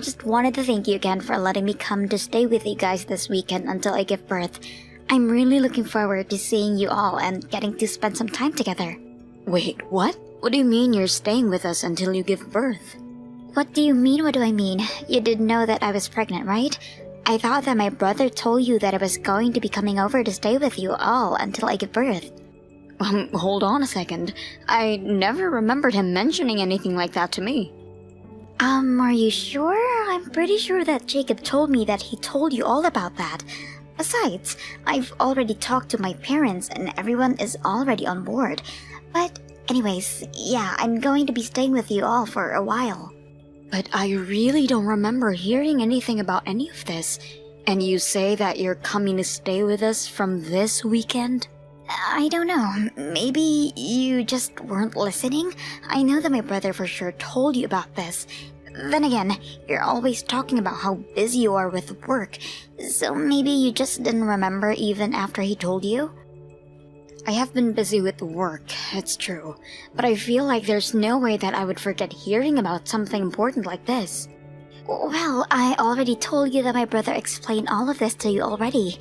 I just wanted to thank you again for letting me come to stay with you guys this weekend until I give birth. I'm really looking forward to seeing you all and getting to spend some time together. Wait, what? What do you mean you're staying with us until you give birth? What do you mean, what do I mean? You didn't know that I was pregnant, right? I thought that my brother told you that I was going to be coming over to stay with you all until I give birth. Hold on a second. I never remembered him mentioning anything like that to me. Are you sure? I'm pretty sure that Jacob told me that he told you all about that. Besides, I've already talked to my parents and everyone is already on board. But anyways, yeah, I'm going to be staying with you all for a while. But I really don't remember hearing anything about any of this. And you say that you're coming to stay with us from this weekend? I don't know. Maybe you just weren't listening? I know that my brother for sure told you about this. Then again, you're always talking about how busy you are with work, so maybe you just didn't remember even after he told you? I have been busy with work, it's true, but I feel like there's no way that I would forget hearing about something important like this. Well, I already told you that my brother explained all of this to you already.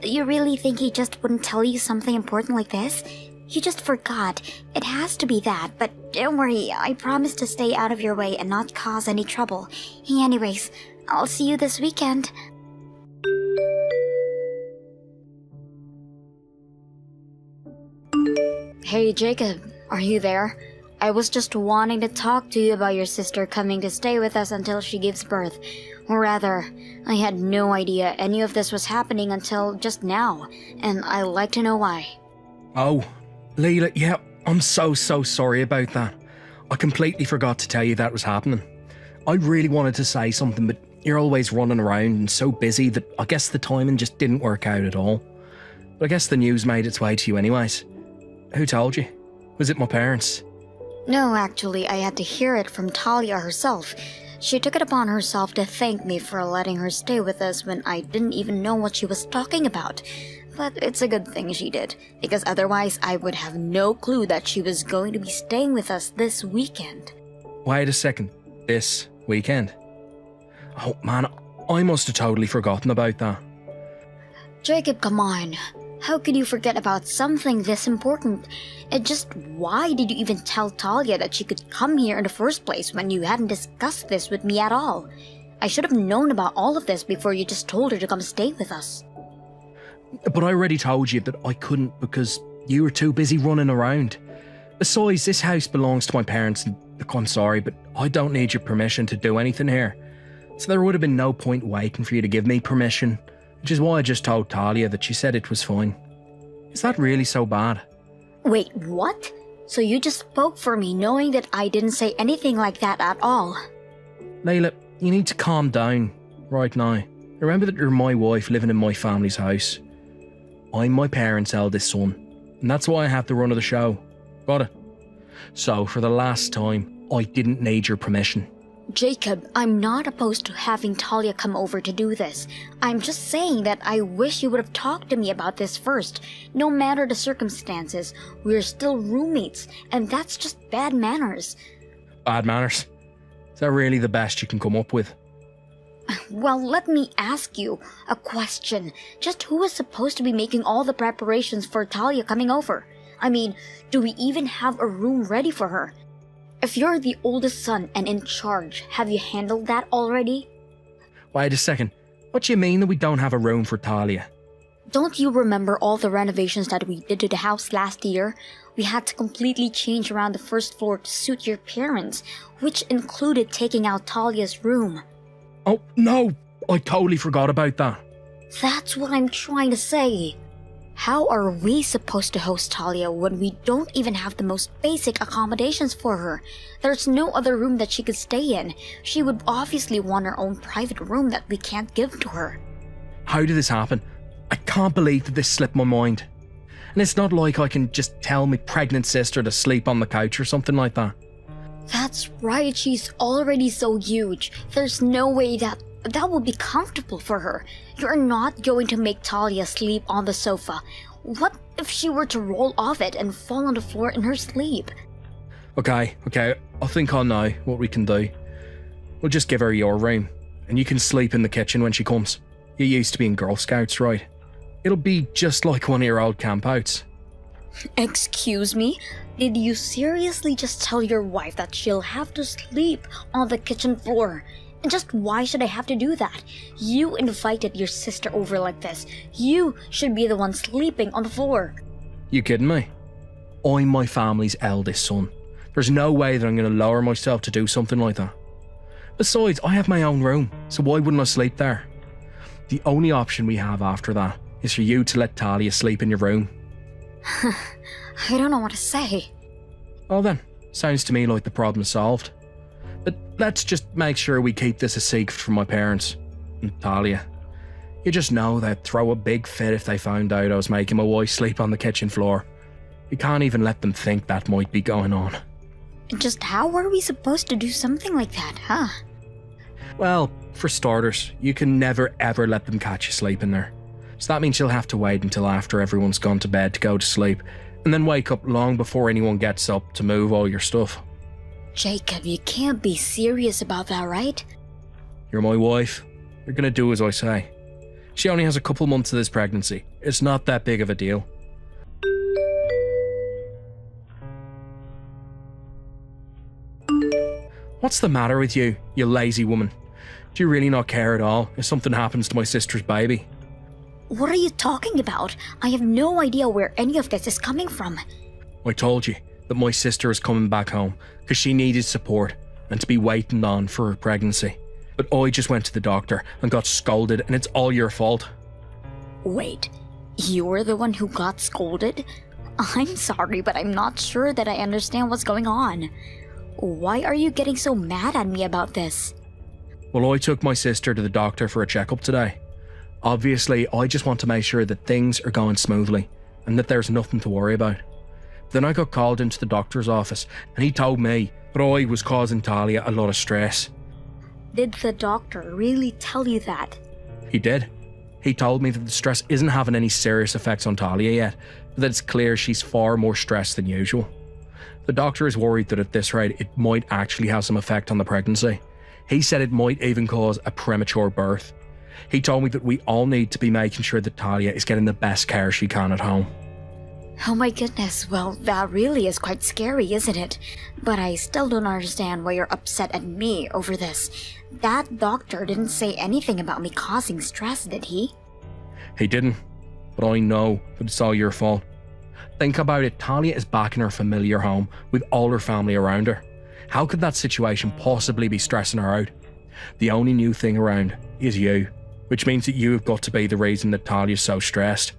You really think he just wouldn't tell you something important like this? You just forgot. It has to be that, but don't worry, I promise to stay out of your way and not cause any trouble. Anyways, I'll see you this weekend. Hey Jacob, are you there? I was just wanting to talk to you about your sister coming to stay with us until she gives birth. Or rather, I had no idea any of this was happening until just now, and I'd like to know why. Oh, Leela, yeah, I'm so sorry about that. I completely forgot to tell you that was happening. I really wanted to say something, but you're always running around and so busy that I guess the timing just didn't work out at all. But I guess the news made its way to you anyways. Who told you? Was it my parents? No, actually, I had to hear it from Talia herself. She took it upon herself to thank me for letting her stay with us when I didn't even know what she was talking about. But it's a good thing she did, because otherwise I would have no clue that she was going to be staying with us this weekend. Wait a second. This weekend? Oh man, I must have totally forgotten about that. Jacob, come on. How could you forget about something this important? Why did you even tell Talia that she could come here in the first place when you hadn't discussed this with me at all? I should have known about all of this before you just told her to come stay with us. But I already told you that I couldn't because you were too busy running around. Besides, this house belongs to my parents and look, I'm sorry, but I don't need your permission to do anything here. So there would have been no point waiting for you to give me permission, which is why I just told Talia that she said it was fine. Is that really so bad? Wait, what? So you just spoke for me knowing that I didn't say anything like that at all? Layla, you need to calm down right now. Remember that you're my wife living in my family's house. I'm my parents' eldest son, and that's why I have the run of the show. Got it? So, for the last time, I didn't need your permission. Jacob, I'm not opposed to having Talia come over to do this. I'm just saying that I wish you would have talked to me about this first. No matter the circumstances, we're still roommates, and that's just bad manners. Bad manners? Is that really the best you can come up with? Well, let me ask you a question. Just who is supposed to be making all the preparations for Talia coming over? I mean, do we even have a room ready for her? If you're the oldest son and in charge, have you handled that already? Wait a second. What do you mean that we don't have a room for Talia? Don't you remember all the renovations that we did to the house last year? We had to completely change around the first floor to suit your parents, which included taking out Talia's room. Oh, no! I totally forgot about that. That's what I'm trying to say. How are we supposed to host Talia when we don't even have the most basic accommodations for her? There's no other room that she could stay in. She would obviously want her own private room that we can't give to her. How did this happen? I can't believe that this slipped my mind. And it's not like I can just tell my pregnant sister to sleep on the couch or something like that. That's right, she's already so huge. There's no way that would be comfortable for her. You're not going to make Talia sleep on the sofa. What if she were to roll off it and fall on the floor in her sleep? Okay, I think I know what we can do. We'll just give her your room. and you can sleep in the kitchen when she comes. You used to be in Girl Scouts, right? It'll be just like one of your old campouts. Excuse me? Did you seriously just tell your wife that she'll have to sleep on the kitchen floor? And just why should I have to do that? You invited your sister over like this. You should be the one sleeping on the floor. You kidding me? I'm my family's eldest son. There's no way that I'm going to lower myself to do something like that. Besides, I have my own room, so why wouldn't I sleep there? The only option we have after that is for you to let Talia sleep in your room. I don't know what to say. Well then, sounds to me like the problem's solved. But let's just make sure we keep this a secret from my parents. And Talia, you just know they'd throw a big fit if they found out I was making my wife sleep on the kitchen floor. You can't even let them think that might be going on. Just how are we supposed to do something like that, huh? Well, for starters, you can never ever let them catch you sleeping there. So that means you'll have to wait until after everyone's gone to bed to go to sleep, and then wake up long before anyone gets up to move all your stuff. Jacob, you can't be serious about that, right? You're my wife. You're gonna do as I say. She only has a couple months of this pregnancy. It's not that big of a deal. What's the matter with you, you lazy woman? Do you really not care at all if something happens to my sister's baby? What are you talking about? I have no idea where any of this is coming from. I told you that my sister is coming back home because she needed support and to be waiting on for her pregnancy. But I just went to the doctor and got scolded, and it's all your fault. Wait, you were the one who got scolded? I'm sorry, but I'm not sure that I understand what's going on. Why are you getting so mad at me about this? Well, I took my sister to the doctor for a checkup today. Obviously, I just want to make sure that things are going smoothly and that there's nothing to worry about. Then I got called into the doctor's office and he told me that I was causing Talia a lot of stress. Did the doctor really tell you that? He did. He told me that the stress isn't having any serious effects on Talia yet, but that it's clear she's far more stressed than usual. The doctor is worried that at this rate it might actually have some effect on the pregnancy. He said it might even cause a premature birth. He told me that we all need to be making sure that Talia is getting the best care she can at home. Oh my goodness, well, that really is quite scary, isn't it? But I still don't understand why you're upset at me over this. That doctor didn't say anything about me causing stress, did he? He didn't, but I know that it's all your fault. Think about it, Talia is back in her familiar home with all her family around her. How could that situation possibly be stressing her out? The only new thing around is you, which means that you have got to be the reason that Talia's so stressed.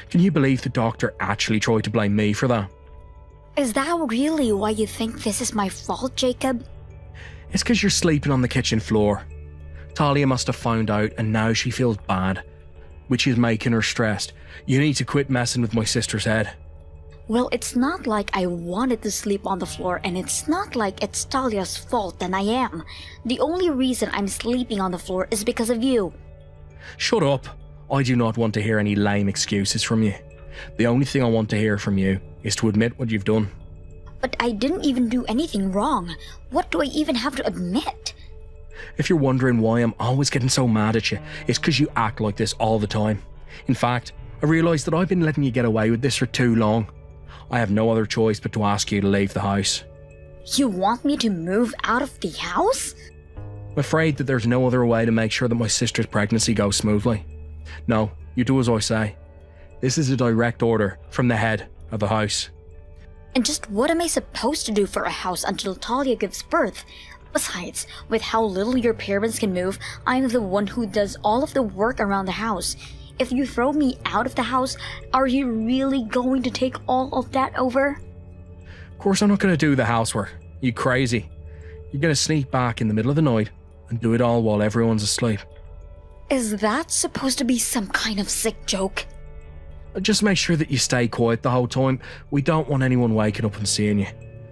Can you believe the doctor actually tried to blame me for that? Is that really why you think this is my fault, Jacob? It's because you're sleeping on the kitchen floor. Talia must have found out and now she feels bad, which is making her stressed. You need to quit messing with my sister's head. Well, it's not like I wanted to sleep on the floor, and it's not like it's Talia's fault that I am. The only reason I'm sleeping on the floor is because of you. Shut up. I do not want to hear any lame excuses from you. The only thing I want to hear from you is to admit what you've done. But I didn't even do anything wrong. What do I even have to admit? If you're wondering why I'm always getting so mad at you, it's because you act like this all the time. In fact, I realise that I've been letting you get away with this for too long. I have no other choice but to ask you to leave the house. You want me to move out of the house? I'm afraid that there's no other way to make sure that my sister's pregnancy goes smoothly. No, you do as I say. This is a direct order from the head of the house. And just what am I supposed to do for a house until Talia gives birth? Besides, with how little your parents can move, I'm the one who does all of the work around the house. If you throw me out of the house, are you really going to take all of that over? Of course I'm not going to do the housework. You crazy. You're going to sneak back in the middle of the night and do it all while everyone's asleep. Is that supposed to be some kind of sick joke? Just make sure that you stay quiet the whole time. We don't want anyone waking up and seeing you.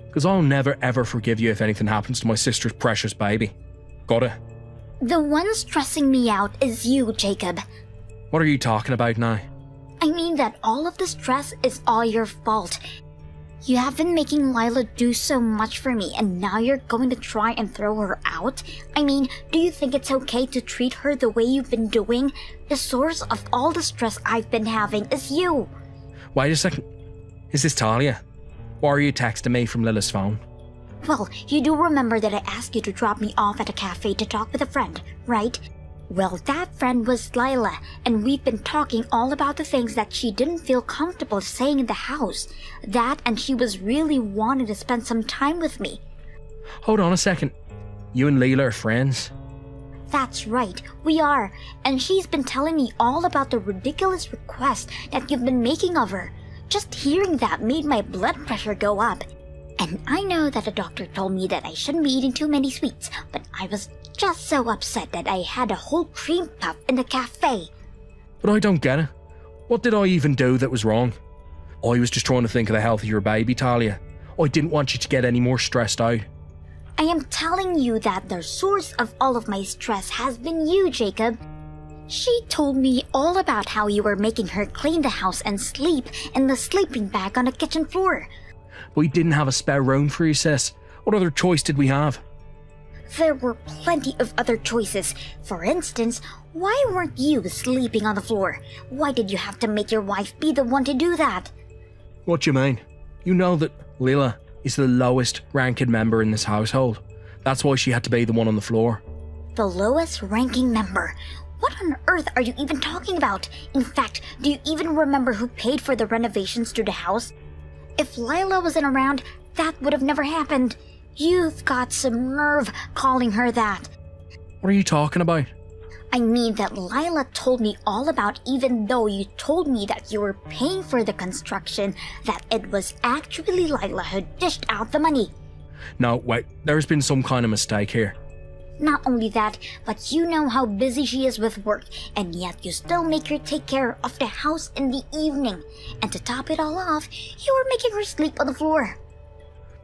Because I'll never ever forgive you if anything happens to my sister's precious baby. Got it? The one stressing me out is you, Jacob. What are you talking about now? I mean that all of the stress is all your fault. You have been making Lila do so much for me, and now you're going to try and throw her out? I mean, do you think it's okay to treat her the way you've been doing? The source of all the stress I've been having is you. Wait a second. Is this Talia? Why are you texting me from Lila's phone? Well, you do remember that I asked you to drop me off at a cafe to talk with a friend, right? Well, that friend was Lila, and we've been talking all about the things that she didn't feel comfortable saying in the house. That, and she was really wanting to spend some time with me. Hold on a second. You and Lila are friends? That's right, we are. And she's been telling me all about the ridiculous request that you've been making of her. Just hearing that made my blood pressure go up. And I know that the doctor told me that I shouldn't be eating too many sweets, but I was just so upset that I had a whole cream puff in the cafe. But I don't get it. What did I even do that was wrong? I was just trying to think of the health of your baby, Talia. I didn't want you to get any more stressed out. I am telling you that the source of all of my stress has been you, Jacob. She told me all about how you were making her clean the house and sleep in the sleeping bag on the kitchen floor. We didn't have a spare room for you, sis. What other choice did we have? There were plenty of other choices. For instance, why weren't you sleeping on the floor? Why did you have to make your wife be the one to do that? What do you mean? You know that Lila is the lowest ranking member in this household. That's why she had to be the one on the floor. The lowest ranking member? What on earth are you even talking about? In fact, do you even remember who paid for the renovations to the house? If Lila wasn't around, that would have never happened. You've got some nerve calling her that. What are you talking about? I mean that Lila told me all about, even though you told me that you were paying for the construction, that it was actually Lila who dished out the money. No, wait, there's been some kind of mistake here. Not only that, but you know how busy she is with work, and yet you still make her take care of the house in the evening. And to top it all off, you were making her sleep on the floor.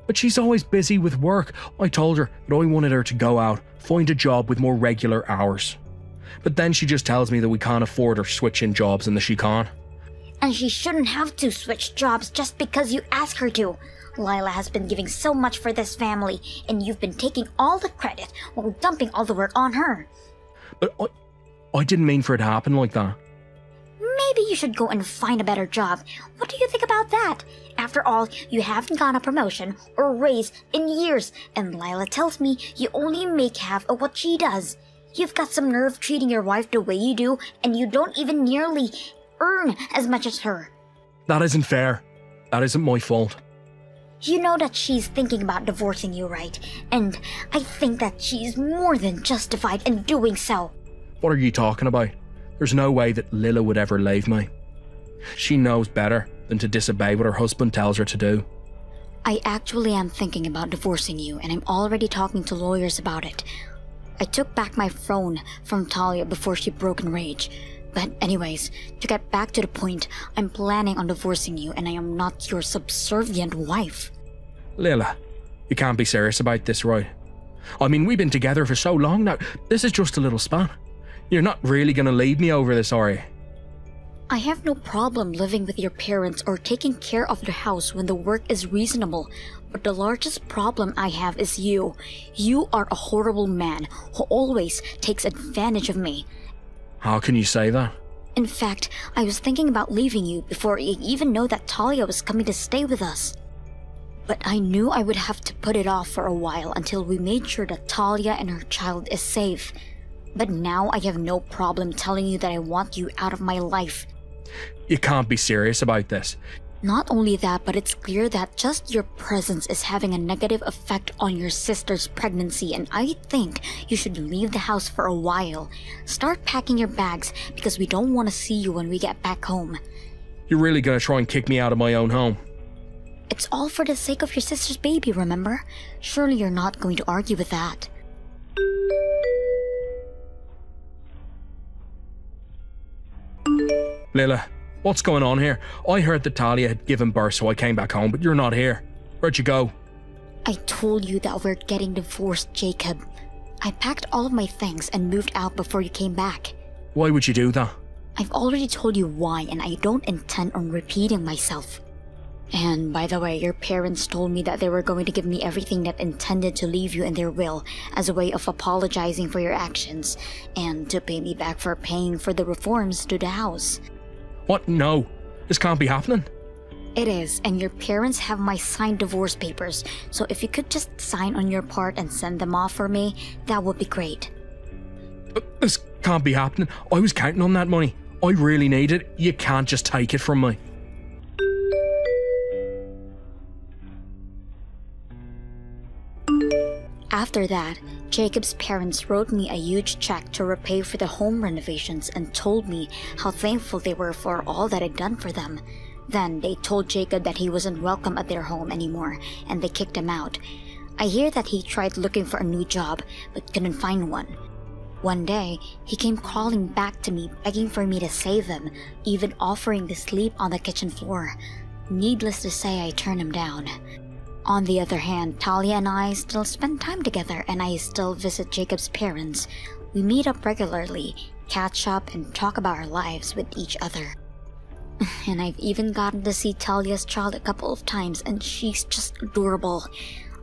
But she's always busy with work. I told her that I wanted her to go out, find a job with more regular hours. But then she just tells me that we can't afford her switching jobs and that she can't. And she shouldn't have to switch jobs just because you ask her to. Lila has been giving so much for this family, and you've been taking all the credit while dumping all the work on her. But I didn't mean for it to happen like that. Maybe you should go and find a better job. What do you think about that? After all, you haven't gotten a promotion or raise in years, and Lila tells me you only make half of what she does. You've got some nerve treating your wife the way you do, and you don't even nearly earn as much as her. That isn't fair. That isn't my fault. You know that she's thinking about divorcing you, right? And I think that she's more than justified in doing so. What are you talking about? There's no way that Lila would ever leave me. She knows better than to disobey what her husband tells her to do. I actually am thinking about divorcing you, and I'm already talking to lawyers about it. I took back my phone from Talia before she broke in rage. But anyways, to get back to the point, I'm planning on divorcing you, and I am not your subservient wife. Lila, you can't be serious about this, right? I mean, we've been together for so long now. This is just a little spat. You're not really going to leave me over this, are you? I have no problem living with your parents or taking care of the house when the work is reasonable, but the largest problem I have is you. You are a horrible man who always takes advantage of me. How can you say that? In fact, I was thinking about leaving you before I even know that Talia was coming to stay with us. But I knew I would have to put it off for a while until we made sure that Talia and her child is safe. But now I have no problem telling you that I want you out of my life. You can't be serious about this. Not only that, but it's clear that just your presence is having a negative effect on your sister's pregnancy, and I think you should leave the house for a while. Start packing your bags because we don't want to see you when we get back home. You're really going to try and kick me out of my own home? It's all for the sake of your sister's baby, remember? Surely you're not going to argue with that. Lila, what's going on here? I heard that Talia had given birth, so I came back home, but you're not here. Where'd you go? I told you that we're getting divorced, Jacob. I packed all of my things and moved out before you came back. Why would you do that? I've already told you why, and I don't intend on repeating myself. And by the way, your parents told me that they were going to give me everything that intended to leave you in their will as a way of apologizing for your actions and to pay me back for paying for the reforms to the house. What? No. This can't be happening. It is, and your parents have my signed divorce papers, so if you could just sign on your part and send them off for me, that would be great. This can't be happening. I was counting on that money. I really need it. You can't just take it from me. After that, Jacob's parents wrote me a huge check to repay for the home renovations and told me how thankful they were for all that I'd done for them. Then they told Jacob that he wasn't welcome at their home anymore and they kicked him out. I hear that he tried looking for a new job but couldn't find one. One day, he came crawling back to me begging for me to save him, even offering to sleep on the kitchen floor. Needless to say, I turned him down. On the other hand, Talia and I still spend time together and I still visit Jacob's parents. We meet up regularly, catch up, and talk about our lives with each other. And I've even gotten to see Talia's child a couple of times and she's just adorable.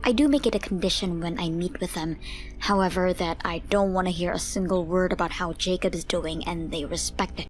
I do make it a condition when I meet with them, however, that I don't want to hear a single word about how Jacob is doing and they respect it.